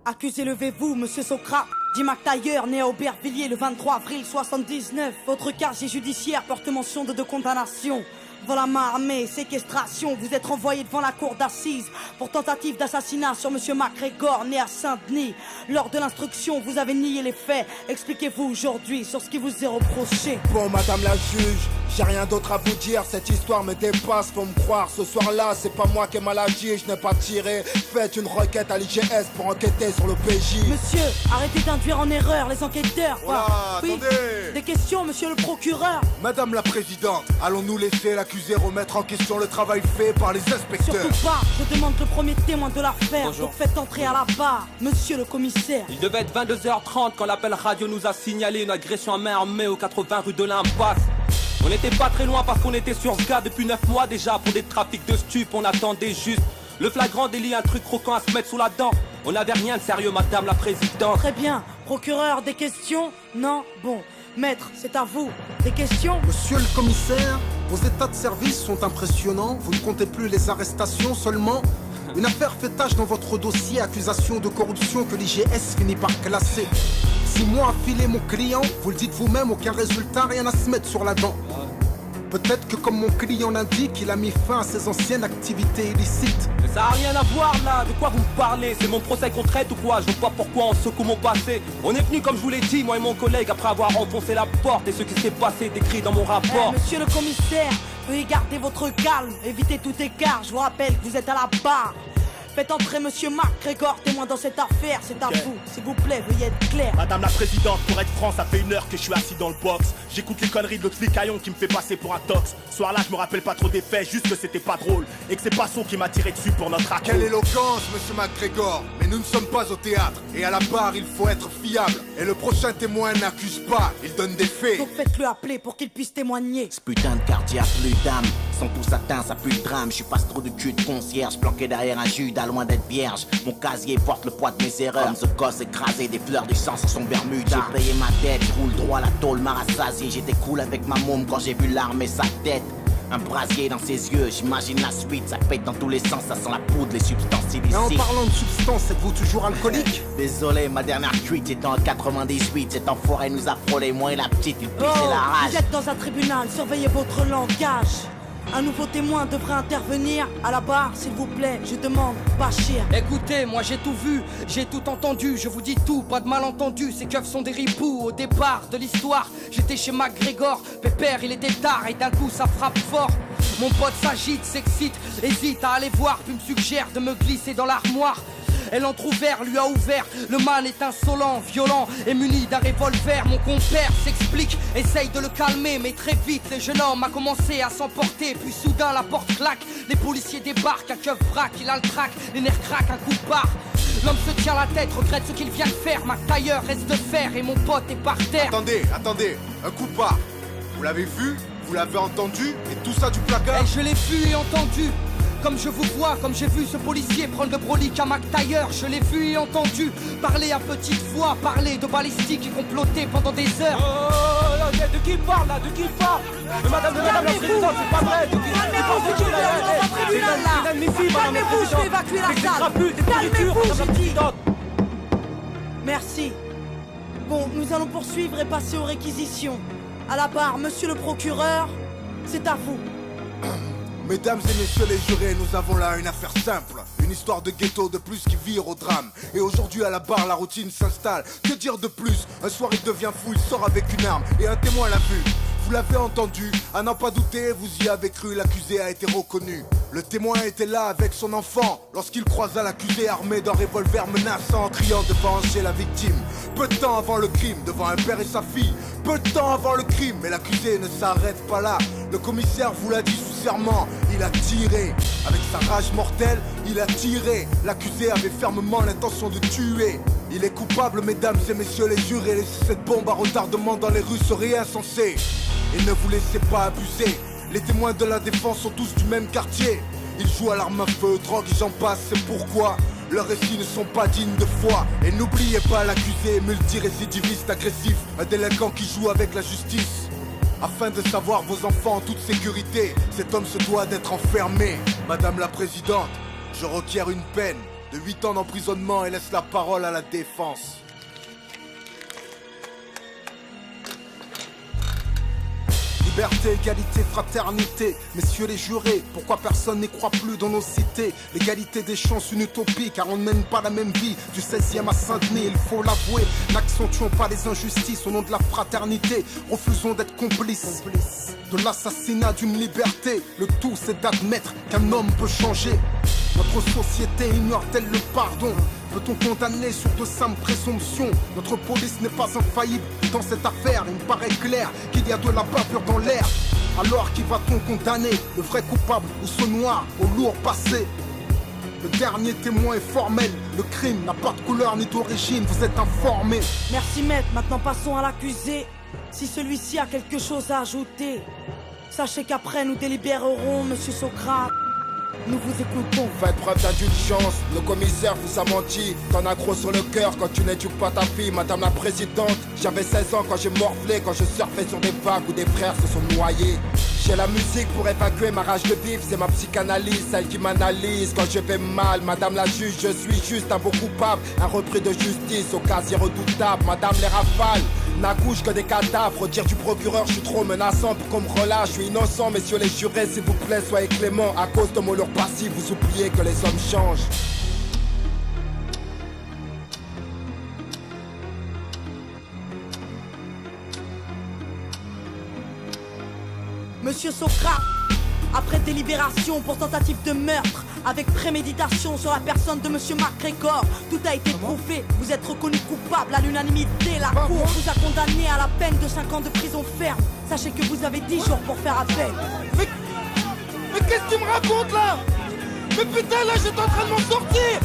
Accusé, levez-vous, monsieur Socrate. Dit Mac Taylor, né à Aubervilliers le 23 avril 79. Votre casier judiciaire porte mention de 2 condamnations. Vol à main armée, séquestration, vous êtes renvoyé devant la cour d'assises pour tentative d'assassinat sur monsieur MacGregor, né à Saint-Denis. Lors de l'instruction, vous avez nié les faits. Expliquez-vous aujourd'hui sur ce qui vous est reproché. Bon, madame la juge, j'ai rien d'autre à vous dire, cette histoire me dépasse, faut me croire. Ce soir-là, c'est pas moi qui ai mal agi, je n'ai pas tiré. Faites une requête à l'IGS pour enquêter sur le PJ. Monsieur, arrêtez d'induire en erreur les enquêteurs. Voilà, oui, attendez. des questions, monsieur le procureur. Madame la présidente, allons-nous laisser l'accusé remettre en question le travail fait par les inspecteurs? Surtout pas, je demande le premier témoin de l'affaire. Bonjour. Donc faites entrer à la barre, monsieur le commissaire. Il devait être 22h30 quand l'appel radio nous a signalé une agression à main armée au 80 rue de l'Impasse. On n'était pas très loin parce qu'on était sur ce gars depuis 9 mois déjà. Pour des trafics de stupes, on attendait juste le flagrant délit, un truc croquant à se mettre sous la dent. On n'avait rien de sérieux, madame la présidente. Très bien, procureur, des questions? Non? Bon, maître, c'est à vous. Des questions? Monsieur le commissaire, vos états de service sont impressionnants. Vous ne comptez plus les arrestations seulement. Une affaire fait tache dans votre dossier, accusation de corruption que l'IGS finit par classer. 6 mois à filer mon client, vous le dites vous-même, aucun résultat, rien à se mettre sur la dent. Peut-être que comme mon client l'indique, il a mis fin à ses anciennes activités illicites. Mais ça a rien à voir là, de quoi vous me parlez? C'est mon procès qu'on traite ou quoi? Je vois pas pourquoi on secoue mon passé. On est venu comme je vous l'ai dit, moi et mon collègue, après avoir enfoncé la porte. Et ce qui s'est passé est écrit dans mon rapport. Monsieur le commissaire, veuillez garder votre calme, évitez tout écart. Je vous rappelle que vous êtes à la barre. Faites entrer monsieur MacGregor, témoin dans cette affaire, c'est à vous. S'il vous plaît, veuillez être clair. Madame la présidente, pour être franc, ça fait 1 heure que je suis assis dans le box. J'écoute les conneries de l'autre flicaillon qui me fait passer pour un tox. Ce soir-là, je me rappelle pas trop des faits, juste que c'était pas drôle. Et que c'est Passot qui m'a tiré dessus pour notre accord. Quelle éloquence, monsieur MacGregor. Mais nous ne sommes pas au théâtre. Et à la barre, il faut être fiable. Et le prochain témoin n'accuse pas, il donne des faits. Donc faites-le appeler pour qu'il puisse témoigner. Ce putain de quartier a plus d'âme. Sont tous atteints, ça pue le drame. Je suis pas trop de cul de concierge, planqué derrière un Judas, loin d'être vierge. Mon casier porte le poids de mes erreurs. Comme ce gosse écrasé, des fleurs du sang sur son bermuda. J'ai payé ma dette, je roule droit, la tôle m'a rassasié. J'étais cool avec ma môme quand j'ai vu l'arme et sa tête. Un brasier dans ses yeux, j'imagine la suite. Ça pète dans tous les sens, ça sent la poudre, les substances illicites. Mais en parlant de substances, êtes-vous toujours alcoolique? Désolé, ma dernière cuite était en 98. Cet enfoiré nous a frôlé, moi et la petite, il pissait la rage. Vous êtes dans un tribunal, surveillez votre langage. Un nouveau témoin devrait intervenir. À la barre, s'il vous plaît, je demande, Bachir. Écoutez, moi j'ai tout vu, j'ai tout entendu, je vous dis tout, pas de malentendu, ces keufs sont des ripoux. Au départ de l'histoire, j'étais chez MacGregor, pépère il était tard et d'un coup ça frappe fort. Mon pote s'agite, s'excite, hésite à aller voir, puis me suggère de me glisser dans l'armoire. Elle entrouvert, lui a ouvert, le man est insolent, violent et muni d'un revolver. Mon compère s'explique, essaye de le calmer, mais très vite le jeune homme a commencé à s'emporter. Puis soudain la porte claque, les policiers débarquent, un keuf braque, il a le trac, les nerfs craquent, un coup de barre. L'homme se tient la tête, regrette ce qu'il vient de faire. Mac Taylor reste de fer et mon pote est par terre. Attendez, un coup de barre. Vous l'avez vu? Vous l'avez entendu? Et tout ça du placard? Et je l'ai vu et entendu. Comme je vous vois, comme j'ai vu ce policier prendre le brolic à Mac Taylor. Je l'ai vu et entendu parler à petite voix, parler de balistique et comploter pendant des heures. Oh, de qui parle là? De qui parle? Mais madame la présidente, c'est pas vrai. Calmez-vous, je vais évacuer la salle. Calmez-vous, j'ai dit. Merci. Bon, nous allons poursuivre et passer aux réquisitions. À la barre, monsieur le procureur, c'est à vous. Mesdames et messieurs les jurés, nous avons là une affaire simple. Une histoire de ghetto de plus qui vire au drame. Et aujourd'hui à la barre, la routine s'installe. Que dire de plus? Un soir il devient fou, il sort avec une arme et un témoin l'a vu. Vous l'avez entendu, à n'en pas douter, vous y avez cru, l'accusé a été reconnu. Le témoin était là avec son enfant lorsqu'il croisa l'accusé armé d'un revolver menaçant en criant de venger la victime. Peu de temps avant le crime, devant un père et sa fille. Peu de temps avant le crime, mais l'accusé ne s'arrête pas là. Le commissaire vous l'a dit sous serment, il a tiré. Avec sa rage mortelle, il a tiré. L'accusé avait fermement l'intention de tuer. Il est coupable, mesdames et messieurs les jurés. Laisser cette bombe à retardement dans les rues serait insensé. Et ne vous laissez pas abuser. Les témoins de la défense sont tous du même quartier. Ils jouent à l'arme à feu, drogue et j'en passe, c'est pourquoi leurs récits ne sont pas dignes de foi. Et n'oubliez pas l'accusé, multirécidiviste agressif, un délinquant qui joue avec la justice. Afin de savoir vos enfants en toute sécurité, cet homme se doit d'être enfermé. Madame la présidente, je requiers une peine de 8 ans d'emprisonnement et laisse la parole à la défense. Liberté, égalité, fraternité, messieurs les jurés, pourquoi personne n'y croit plus dans nos cités? L'égalité des chances, une utopie, car on ne mène pas la même vie. Du 16e à Saint-Denis, il faut l'avouer, n'accentuons pas les injustices au nom de la fraternité. Refusons d'être complices de l'assassinat d'une liberté. Le tout c'est d'admettre qu'un homme peut changer. Notre société ignore-t-elle le pardon? Peut-on condamner sur de simples présomptions? Notre police n'est pas infaillible dans cette affaire. Il me paraît clair qu'il y a de la bavure dans l'air. Alors qui va-t-on condamner? Le vrai coupable ou ce noir au lourd passé? Le dernier témoin est formel. Le crime n'a pas de couleur ni d'origine. Vous êtes informés. Merci maître, maintenant passons à l'accusé. Si celui-ci a quelque chose à ajouter, sachez qu'après nous délibérerons, monsieur Socrate. Nous vous écoutons. Faites preuve d'indulgence, le commissaire vous a menti. T'en as gros sur le cœur quand tu n'éduques pas ta fille, madame la présidente. J'avais 16 ans quand j'ai morflé, quand je surfais sur des vagues où des frères se sont noyés. J'ai la musique pour évacuer ma rage de vivre, c'est ma psychanalyse, celle qui m'analyse. Quand je vais mal, madame la juge, je suis juste un beau coupable. Un repris de justice au casier redoutable, madame les rafales n'accouche que des cadavres. Dire du procureur, je suis trop menaçant pour qu'on me relâche. Je suis innocent, messieurs les jurés, s'il vous plaît, soyez cléments. À cause de mon lourd passif, vous oubliez que les hommes changent. Monsieur Socrate, après délibération pour tentative de meurtre avec préméditation sur la personne de monsieur MacGregor, tout a été prouvé. Vous êtes reconnu coupable à l'unanimité. La cour vous a condamné à la peine de 5 ans de prison ferme. Sachez que vous avez 10 jours pour faire appel. Mais qu'est-ce que tu me racontes là? Mais putain, là j'étais en train de m'en sortir.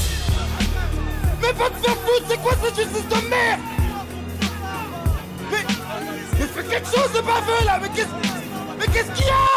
Mais va te faire foutre, c'est quoi cette justice de merde? Mais fais quelque chose de baveux là. Mais qu'est-ce qu'il y a?